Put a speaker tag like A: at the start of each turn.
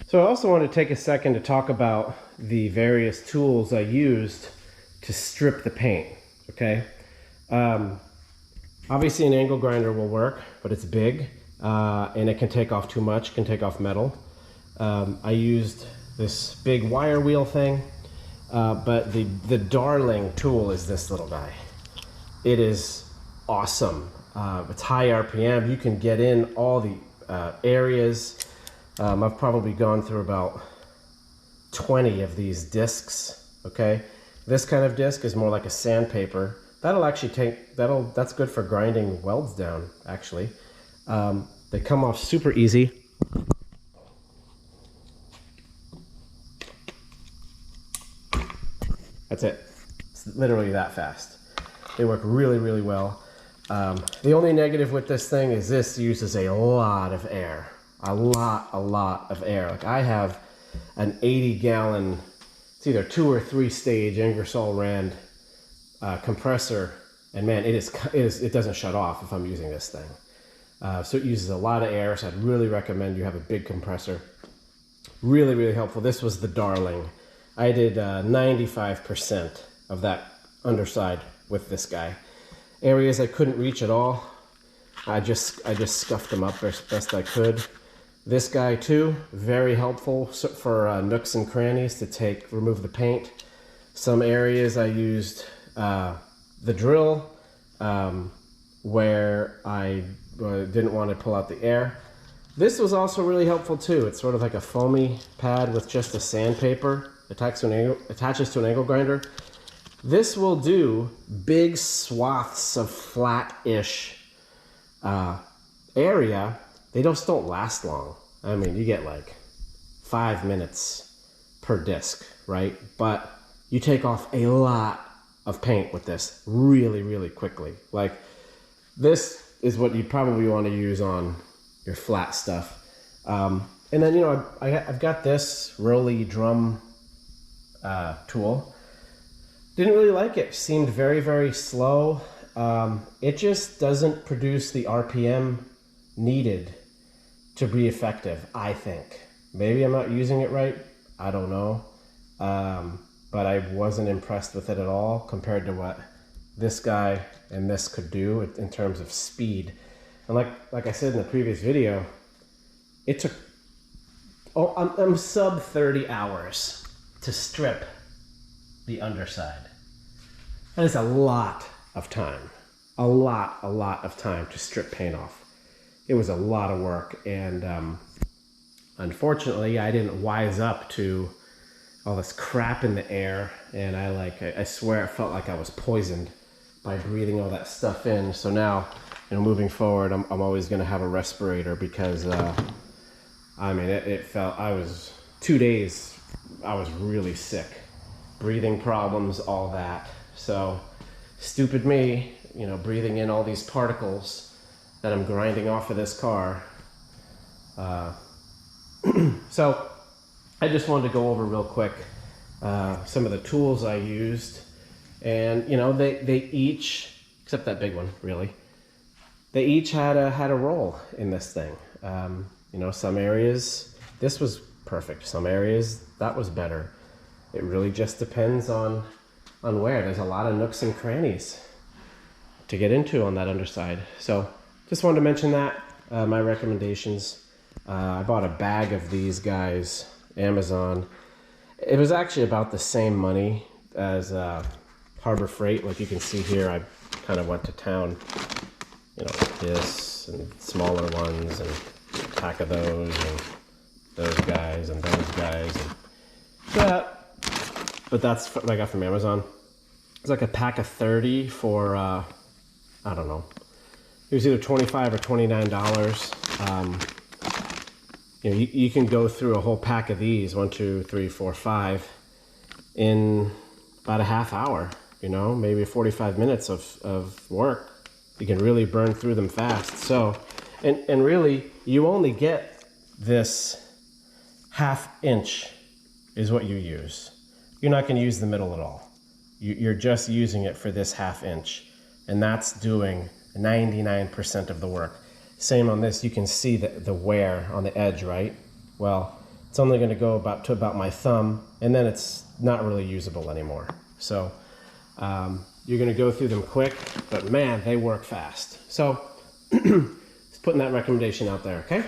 A: So I also want to take a second to talk about the various tools I used to strip the paint, okay? Obviously an angle grinder will work, but it's big and it can take off too much, can take off metal. I used this big wire wheel thing, but the darling tool is this little guy. It is awesome. It's high RPM. You can get in all the areas. I've probably gone through about 20 of these discs, okay? This kind of disc is more like a sandpaper. That'll actually that's good for grinding welds down, actually. They come off super easy. That's it. It's literally that fast. They work really, really well. The only negative with this thing is this uses a lot of air. A lot of air. Like I have an 80-gallon, it's either 2 or 3 stage Ingersoll Rand compressor, and man, it doesn't shut off if I'm using this thing. So it uses a lot of air, so I'd really recommend you have a big compressor. Really, really helpful. This was the darling. I did 95% of that underside with this guy. Areas I couldn't reach at all, I just scuffed them up as best I could. This guy too, very helpful for nooks and crannies to remove the paint. Some areas I used the drill where I didn't want to pull out the air. This was also really helpful too. It's sort of like a foamy pad with just a sandpaper attaches to an angle grinder. This will do big swaths of flat-ish area. They just don't last long. I mean, you get like 5 minutes per disc, right? But you take off a lot of paint with this really, really quickly. Like this is what you probably want to use on your flat stuff. And then, you know, I've got this Rolly drum tool. Didn't really like it. Seemed very, very slow. It just doesn't produce the RPM needed to be effective, I think. Maybe I'm not using it right. I don't know. But I wasn't impressed with it at all compared to what this guy and this could do in terms of speed. And like I said in the previous video, it took I'm sub 30 hours to strip the underside. That is a lot of time. A lot of time to strip paint off. It was a lot of work, and unfortunately I didn't wise up to all this crap in the air, and I swear it felt like I was poisoned by breathing all that stuff in. So now, you know, moving forward, I'm always going to have a respirator because I mean, it felt, 2 days I was really sick, breathing problems, all that. So stupid me, you know, breathing in all these particles that I'm grinding off of this car. So I just wanted to go over real quick some of the tools I used, and you know, they each, except that big one, really, they each had a role in this thing. You know, some areas this was perfect, some areas that was better. It really just depends on where. There's a lot of nooks and crannies to get into on that underside. So just wanted to mention that, my recommendations. I bought a bag of these guys, Amazon. It was actually about the same money as Harbor Freight. Like you can see here, I kind of went to town, you know, this and smaller ones and a pack of those and those guys and those guys. And that, but that's what I got from Amazon. It's like a pack of 30 for, I don't know. It was either $25 or $29. You know, you can go through a whole pack of these, 1, 2, 3, 4, 5, in about a half hour, you know, maybe 45 minutes of work. You can really burn through them fast. So, and really, you only get this 1/2 inch is what you use. You're not going to use the middle at all. You're just using it for this 1/2 inch, and that's doing 99% of the work. Same on this, you can see the wear on the edge, right? Well, it's only going to go to about my thumb, and then it's not really usable anymore. So you're going to go through them quick, but man, they work fast. So just putting that recommendation out there, okay?